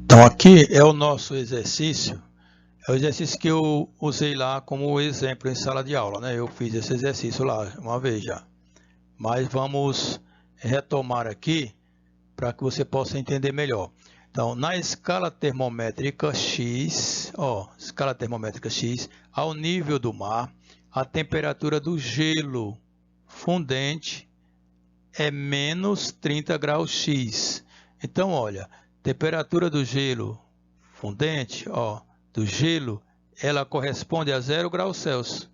Então aqui é o nosso exercício, é o exercício que eu usei lá como exemplo em sala de aula, né? Eu fiz esse exercício lá uma vez já, mas vamos retomar aqui para que você possa entender melhor. Então, na escala termométrica X, escala termométrica X, ao nível do mar, a temperatura do gelo fundente é menos 30 graus X. Então, olha, temperatura do gelo fundente, do gelo, ela corresponde a 0 graus Celsius.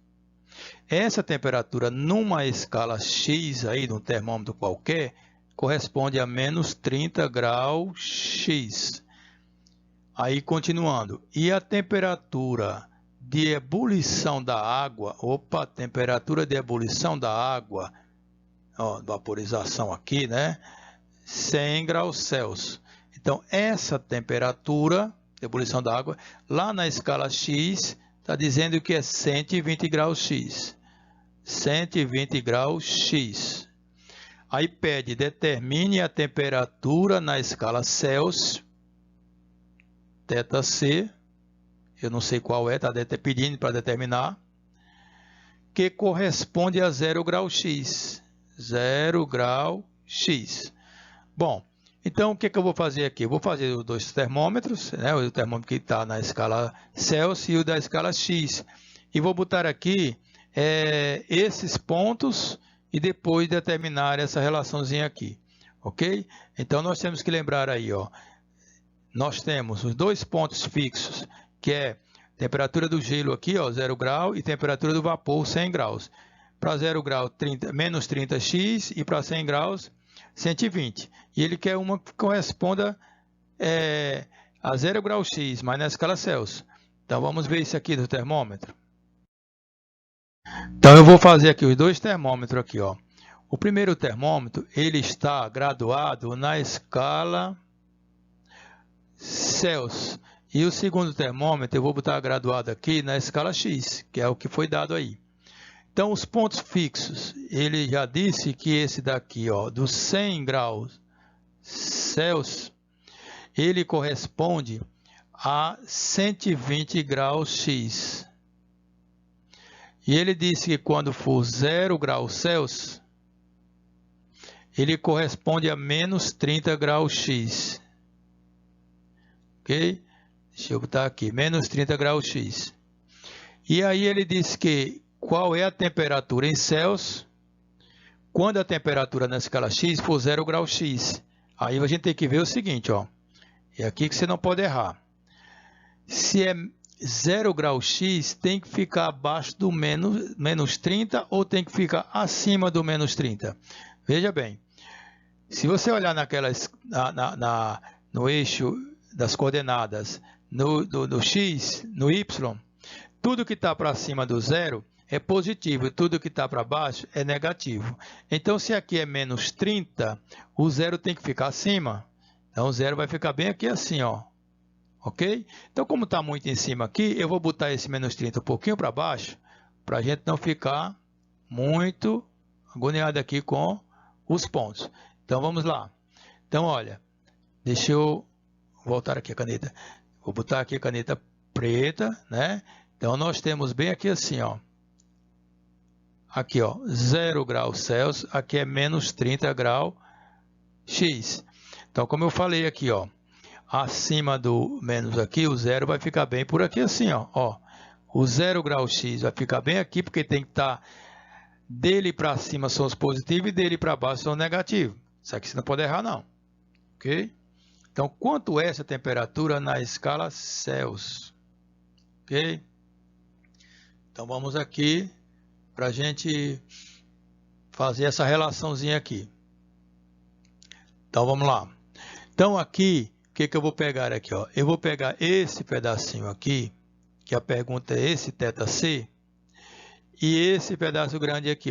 Essa temperatura numa escala X aí, num termômetro qualquer, corresponde a menos 30 graus X. Aí, continuando. E a temperatura de ebulição da água, temperatura de ebulição da água, vaporização aqui, né? 100 graus Celsius. Então, essa temperatura de ebulição da água, lá na escala X, está dizendo que é 120 graus X. 120 graus X. Aí pede, determine a temperatura na escala Celsius, θc, eu não sei qual é, está pedindo para determinar, que corresponde a 0 graus X. 0 grau X. Bom, então o que eu vou fazer aqui? Eu vou fazer os dois termômetros, né? O termômetro que está na escala Celsius e o da escala X. E vou botar aqui esses pontos e depois determinar essa relaçãozinha aqui, ok? Então nós temos que lembrar aí, nós temos os dois pontos fixos, que é temperatura do gelo aqui, 0 grau, e temperatura do vapor, 100 graus. Para 0 grau, menos 30x, e para 100 graus, 120. E ele quer uma que corresponda a 0 graus X, mas na escala Celsius. Então vamos ver isso aqui do termômetro. Então eu vou fazer aqui os dois termômetros aqui, O primeiro termômetro, ele está graduado na escala Celsius. E o segundo termômetro, eu vou botar graduado aqui na escala X, que é o que foi dado aí. Então, os pontos fixos, ele já disse que esse daqui, dos 100 graus Celsius, ele corresponde a 120 graus X. E ele disse que quando for 0 graus Celsius, ele corresponde a menos 30 graus X. Ok? Deixa eu botar aqui, menos 30 graus X. E aí ele disse que qual é a temperatura em Celsius quando a temperatura na escala X for 0 graus X. Aí a gente tem que ver o seguinte, é aqui que você não pode errar. Se é 0 graus X, tem que ficar abaixo do menos 30 ou tem que ficar acima do menos 30? Veja bem, se você olhar no eixo das coordenadas, no X, no Y, tudo que está para cima do zero é positivo e tudo que está para baixo é negativo. Então, se aqui é menos 30, o zero tem que ficar acima. Então, o zero vai ficar bem aqui assim, ok? Então, como está muito em cima aqui, eu vou botar esse menos 30 um pouquinho para baixo, para a gente não ficar muito agoniado aqui com os pontos. Então, vamos lá. Então, olha, deixa eu voltar aqui a caneta. Vou botar aqui a caneta preta, né? Então, nós temos bem aqui assim, Aqui, 0 graus Celsius, aqui é menos 30 graus X. Então, como eu falei aqui, acima do menos aqui, o zero vai ficar bem por aqui assim, O 0 graus X vai ficar bem aqui, porque tem que estar dele para cima são os positivos e dele para baixo são os negativos. Isso aqui você não pode errar, não. Ok? Então, quanto é essa temperatura na escala Celsius? Ok? Então, vamos aqui para a gente fazer essa relaçãozinha aqui. Então, vamos lá. Então, aqui, o que eu vou pegar aqui? Eu vou pegar esse pedacinho aqui, que a pergunta é esse θc, e esse pedaço grande aqui,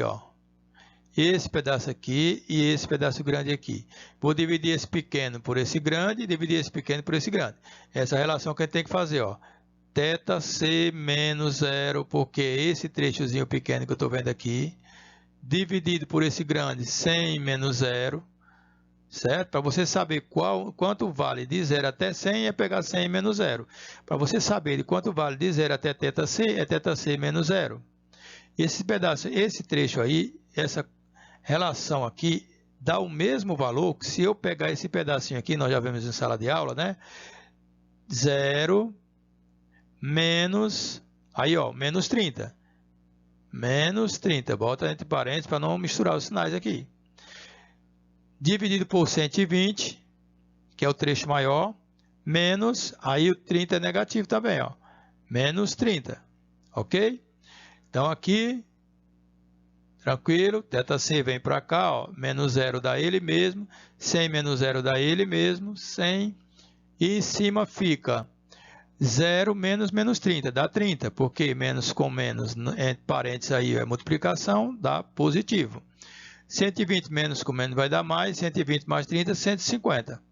Esse pedaço aqui e esse pedaço grande aqui. Vou dividir esse pequeno por esse grande e dividir esse pequeno por esse grande. Essa relação que a gente tem que fazer, θc menos zero, porque esse trechozinho pequeno que eu estou vendo aqui, dividido por esse grande, 100 menos zero, certo? Para você saber quanto vale de 0 até 100, é pegar 100 menos 0. Para você saber de quanto vale de 0 até θc, é θc menos 0. Esse pedaço, esse trecho aí, essa relação aqui, dá o mesmo valor que se eu pegar esse pedacinho aqui, nós já vimos em sala de aula, né? 0 menos, aí ó, menos 30. Menos 30, bota entre parênteses para não misturar os sinais aqui. Dividido por 120, que é o trecho maior, menos, aí o 30 é negativo também, ó. Menos 30, ok? Então aqui, tranquilo, θc vem para cá, ó, menos 0 dá ele mesmo, 100 menos 0 dá ele mesmo, 100, e em cima fica 0 menos menos 30, dá 30, porque menos com menos, entre parênteses aí é multiplicação, dá positivo. 120 menos com menos vai dar mais, 120 mais 30, 150.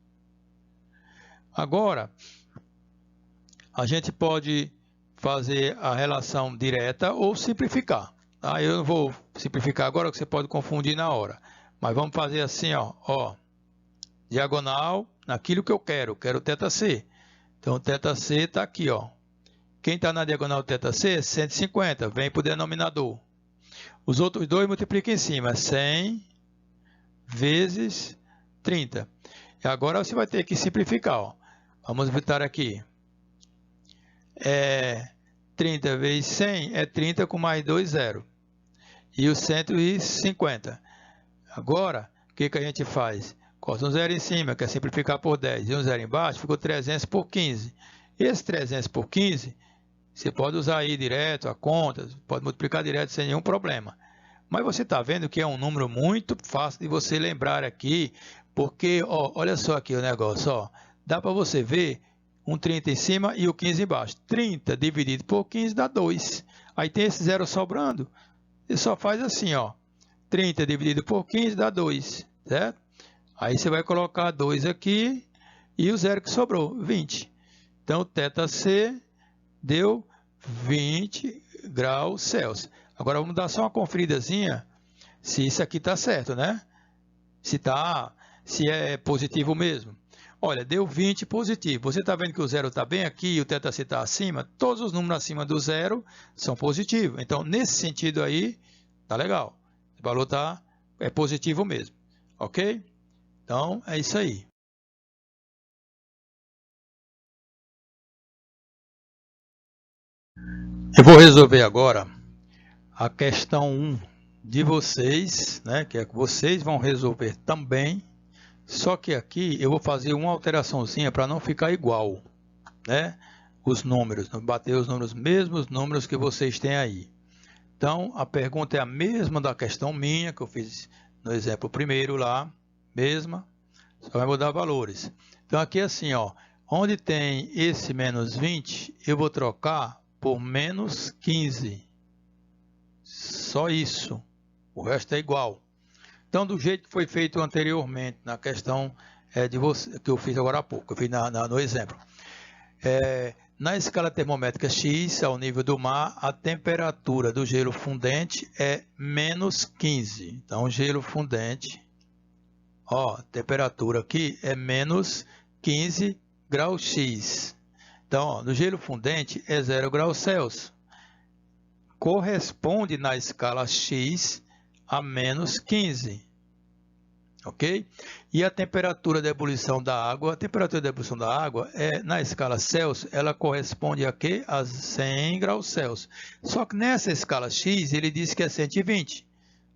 Agora, a gente pode fazer a relação direta ou simplificar. Tá? Eu não vou simplificar agora, que você pode confundir na hora. Mas vamos fazer assim, ó, diagonal naquilo que eu quero θc. Então, θc está aqui, ó. Quem está na diagonal θc é 150, vem para o denominador. Os outros dois multiplica em cima, 100 vezes 30. E agora você vai ter que simplificar, ó. Vamos botar aqui. 30 vezes 100 é 30 com mais 2, 0. E o 150. Agora, o que a gente faz? Corta um 0 em cima, que é simplificar por 10, e um 0 embaixo, ficou 300 por 15. Esse 300 por 15, você pode usar aí direto a conta, pode multiplicar direto sem nenhum problema. Mas você está vendo que é um número muito fácil de você lembrar aqui, porque, ó, olha só aqui o negócio, ó, dá para você ver um 30 em cima e o 15 embaixo. 30 dividido por 15 dá 2. Aí tem esse 0 sobrando, você só faz assim, ó, 30 dividido por 15 dá 2, certo? Aí você vai colocar 2 aqui e o 0 que sobrou, 20. Então, θc deu 20 graus Celsius. Agora, vamos dar só uma conferidazinha se isso aqui está certo, né? Se é positivo mesmo. Olha, deu 20 positivo. Você está vendo que o 0 está bem aqui e o θc está acima? Todos os números acima do 0 são positivos. Então, nesse sentido aí, tá legal. O valor é positivo mesmo. Ok? Então, é isso aí. Eu vou resolver agora a questão 1 de vocês, né, que é que vocês vão resolver também, só que aqui eu vou fazer uma alteraçãozinha para não ficar igual, né, os números, não bater os números, mesmos números que vocês têm aí. Então, a pergunta é a mesma da questão minha, que eu fiz no exemplo primeiro lá, mesma, só vai mudar valores. Então, aqui assim, ó, onde tem esse menos 20, eu vou trocar por menos 15. Só isso. O resto é igual. Então, do jeito que foi feito anteriormente, na questão que eu fiz agora há pouco, eu fiz no exemplo. Na escala termométrica X, ao nível do mar, a temperatura do gelo fundente é menos 15. Então, gelo fundente, ó, temperatura aqui é menos 15 graus X. Então, ó, no gelo fundente é 0 graus Celsius. Corresponde na escala X a menos 15. Ok? E a temperatura de ebulição da água, na escala Celsius, ela corresponde a quê? A 100 graus Celsius. Só que nessa escala X, ele diz que é 120.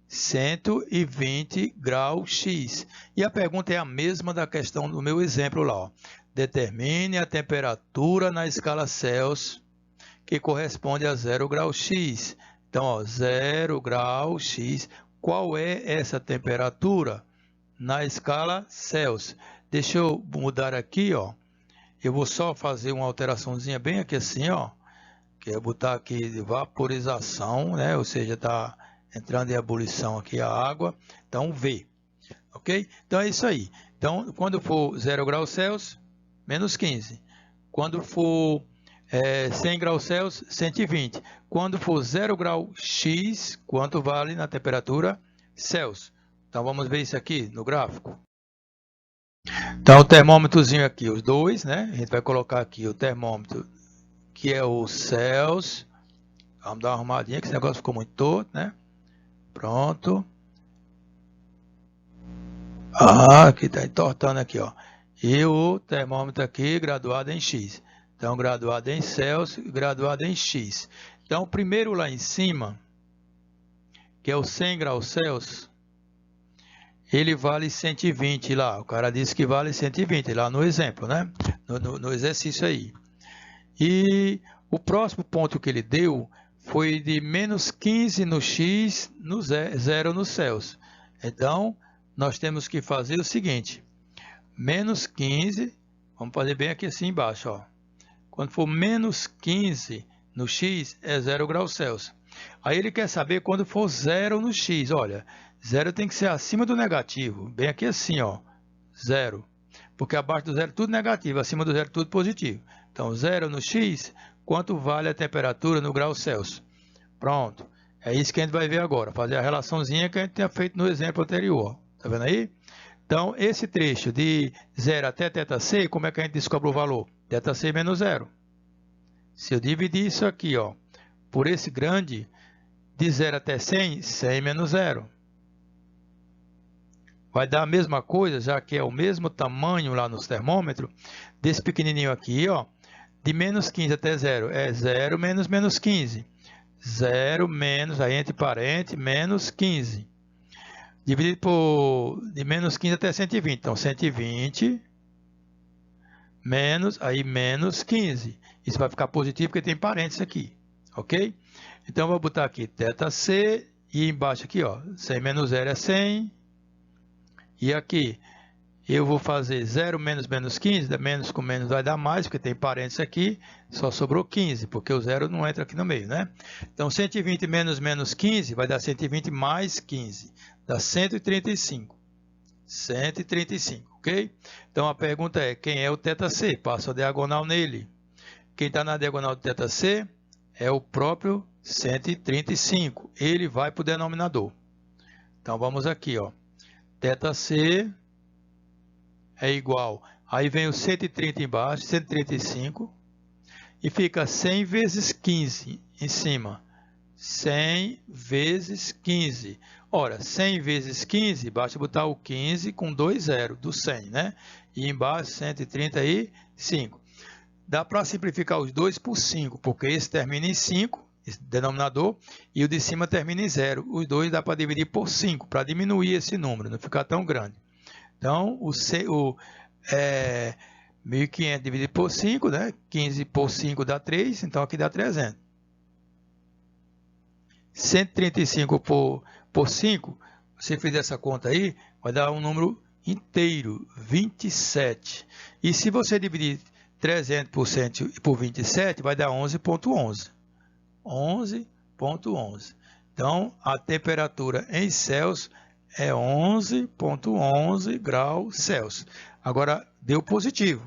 120 graus X. E a pergunta é a mesma da questão do meu exemplo lá, ó. Determine a temperatura na escala Celsius, que corresponde a 0 graus X. Então, ó, 0 graus X. Qual é essa temperatura na escala Celsius? Deixa eu mudar aqui, ó. Eu vou só fazer uma alteraçãozinha bem aqui assim, ó. Que é botar aqui de vaporização, né? Ou seja, está entrando em ebulição aqui a água. Então, V. Ok? Então, é isso aí. Então, quando for 0 graus Celsius, menos 15. Quando for 100 graus Celsius, 120. Quando for 0 grau X, quanto vale na temperatura Celsius? Então, vamos ver isso aqui no gráfico. Então, o termômetrozinho aqui, os dois, né? A gente vai colocar aqui o termômetro, que é o Celsius. Vamos dar uma arrumadinha, que esse negócio ficou muito torto, né? Pronto. Aqui tá entortando aqui, ó. E o termômetro aqui, graduado em X. Então, graduado em Celsius, graduado em X. Então, o primeiro lá em cima, que é o 100 graus Celsius, ele vale 120 lá. O cara disse que vale 120 lá no exemplo, né? No exercício aí. E o próximo ponto que ele deu foi de menos 15 no X, no 0 no Celsius. Então, nós temos que fazer o seguinte. Menos 15, vamos fazer bem aqui assim embaixo, ó. Quando for menos 15 no X, é 0 graus Celsius. Aí ele quer saber quando for 0 no X, olha, 0 tem que ser acima do negativo, bem aqui assim, ó, 0. Porque abaixo do 0 tudo negativo, acima do 0 tudo positivo. Então, 0 no X, quanto vale a temperatura no grau Celsius? Pronto, é isso que a gente vai ver agora, fazer a relaçãozinha que a gente tinha feito no exemplo anterior, tá vendo aí? Então, esse trecho de 0 até θc, como é que a gente descobre o valor? θc menos 0. Se eu dividir isso aqui, ó, por esse grande, de 0 até 100, 100 menos 0. Vai dar a mesma coisa, já que é o mesmo tamanho lá nos termômetros, desse pequenininho aqui, ó, de menos 15 até 0, é 0 menos menos 15. 0 menos, aí entre parênteses, menos 15. Dividido por de menos 15 até 120. Então, 120 menos, aí menos 15. Isso vai ficar positivo porque tem parênteses aqui, ok? Então, eu vou botar aqui θc e embaixo aqui, ó, 100 menos 0 é 100. E aqui, eu vou fazer 0 menos menos 15, menos com menos vai dar mais, porque tem parênteses aqui, só sobrou 15, porque o 0 não entra aqui no meio, né? Então, 120 menos menos 15 vai dar 120 mais 15, dá 135. 135, ok? Então, a pergunta é, quem é o θc? Passa a diagonal nele. Quem está na diagonal do θc é o próprio 135. Ele vai para o denominador. Então, vamos aqui, ó. θc é igual, aí vem o 130 embaixo, 135, e fica 100 vezes 15 em cima. 100 vezes 15. Ora, 100 vezes 15, basta botar o 15 com 2 zeros do 100, né? E embaixo 135. Dá para simplificar os dois por 5, porque esse termina em 5, esse denominador, e o de cima termina em 0. Os dois dá para dividir por 5, para diminuir esse número, não ficar tão grande. Então, 1.500 dividido por 5, né? 15 por 5 dá 3, então aqui dá 300. 135 por 5, você fizer essa conta aí, vai dar um número inteiro, 27. E se você dividir 300% por 27, vai dar 11,11. 11,11. Então, a temperatura em Celsius é 11,11 graus Celsius. Agora, deu positivo.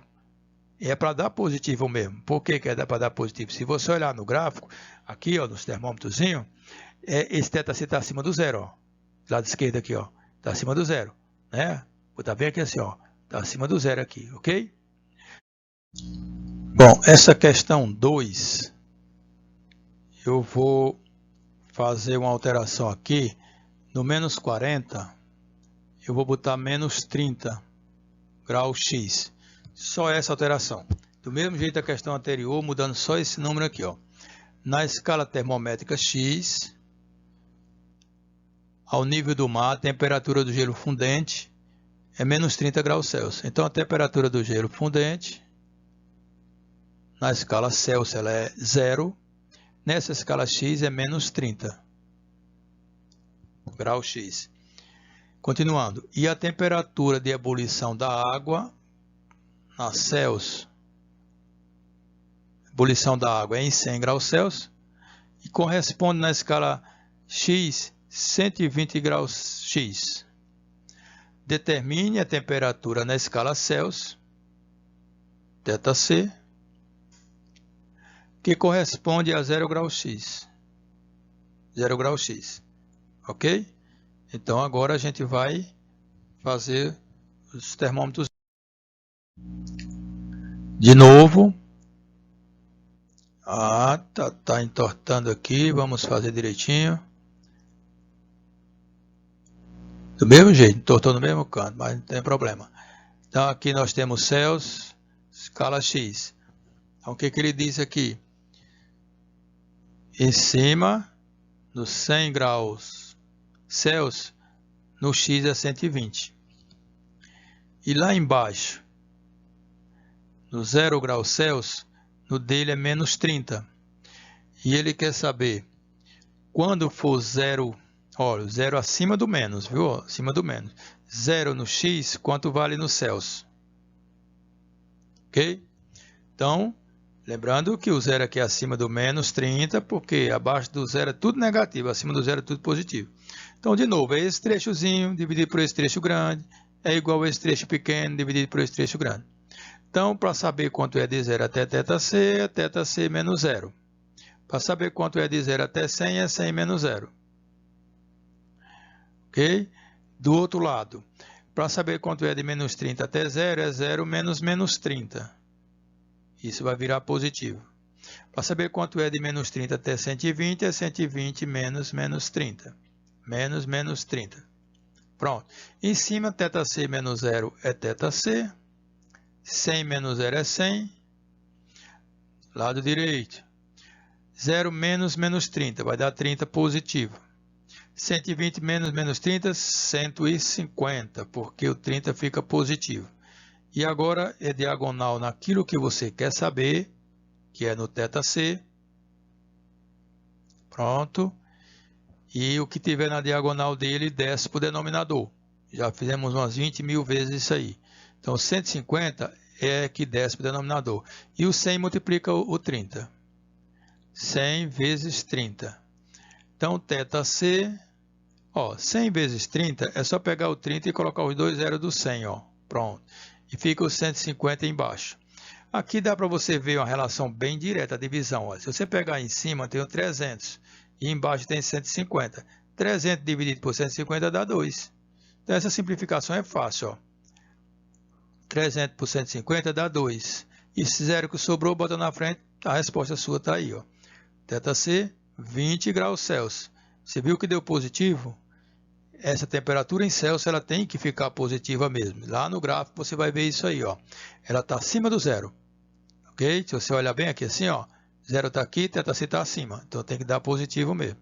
É para dar positivo mesmo. Por que é para dar positivo? Se você olhar no gráfico, aqui, ó, nos termômetrozinhos, esse θc está acima do zero, ó. Do lado esquerdo aqui, ó. Está acima do zero, né? Vou botar bem aqui assim, ó. Está acima do zero aqui, ok? Bom, essa questão 2, eu vou fazer uma alteração aqui. No menos 40, eu vou botar menos 30 graus X. Só essa alteração. Do mesmo jeito da questão anterior, mudando só esse número aqui, ó. Na escala termométrica X, ao nível do mar, a temperatura do gelo fundente é menos 30 graus Celsius. Então, a temperatura do gelo fundente, na escala Celsius, ela é 0. Nessa escala X, é menos 30 graus X. Continuando. E a temperatura de ebulição da água na Celsius, ebulição da água é em 100 graus Celsius e corresponde na escala X 120 graus X. Determine a temperatura na escala Celsius, θc, que corresponde a 0 graus X. 0 graus X. Ok? Então agora a gente vai fazer os termômetros. De novo. Tá entortando aqui. Vamos fazer direitinho. Do mesmo jeito, entortou no mesmo canto, mas não tem problema. Então aqui nós temos Celsius, escala X. Então o que ele diz aqui? Em cima, nos 100 graus Celsius, no X é 120. E lá embaixo, no 0 graus Celsius, no dele é menos 30. E ele quer saber, quando for 0, olha, 0 acima do menos, viu? Acima do menos. 0 no X, quanto vale no Celsius? Ok? Então, lembrando que o 0 aqui é acima do menos 30, porque abaixo do 0 é tudo negativo, acima do 0 é tudo positivo. Então, de novo, é esse trechozinho dividido por esse trecho grande, é igual a esse trecho pequeno dividido por esse trecho grande. Então, para saber quanto é de 0 até θc, é θc menos 0. Para saber quanto é de 0 até 100, é 100 menos 0. Ok? Do outro lado, para saber quanto é de menos 30 até 0, é 0 menos menos 30. Isso vai virar positivo. Para saber quanto é de menos 30 até 120, é 120 menos menos 30. Menos menos 30. Pronto. Em cima, θc menos 0 é θc. 100 menos 0 é 100. Lado direito. 0 menos menos 30 vai dar 30 positivo. 120 menos menos 30, 150, porque o 30 fica positivo. E agora é diagonal naquilo que você quer saber, que é no θc. Pronto. E o que tiver na diagonal dele desce para o denominador. Já fizemos umas 20 mil vezes isso aí. Então, 150 é que desce para o denominador. E o 100 multiplica o 30. 100 vezes 30. Então, θc, 100 vezes 30 é só pegar o 30 e colocar os dois zeros do 100, ó. Pronto. E fica o 150 embaixo. Aqui dá para você ver uma relação bem direta, a divisão. Ó. Se você pegar em cima, tem o 300 e embaixo tem 150. 300 dividido por 150 dá 2. Então, essa simplificação é fácil. Ó. 300 por 150 dá 2. E esse zero que sobrou, bota na frente, a resposta sua está aí. Ó. θc, 20 graus Celsius. Você viu que deu positivo? Essa temperatura em Celsius ela tem que ficar positiva mesmo. Lá no gráfico você vai ver isso aí, ó. Ela está acima do zero. Ok? Se você olhar bem aqui assim, ó, zero está aqui, θc está acima. Então tem que dar positivo mesmo.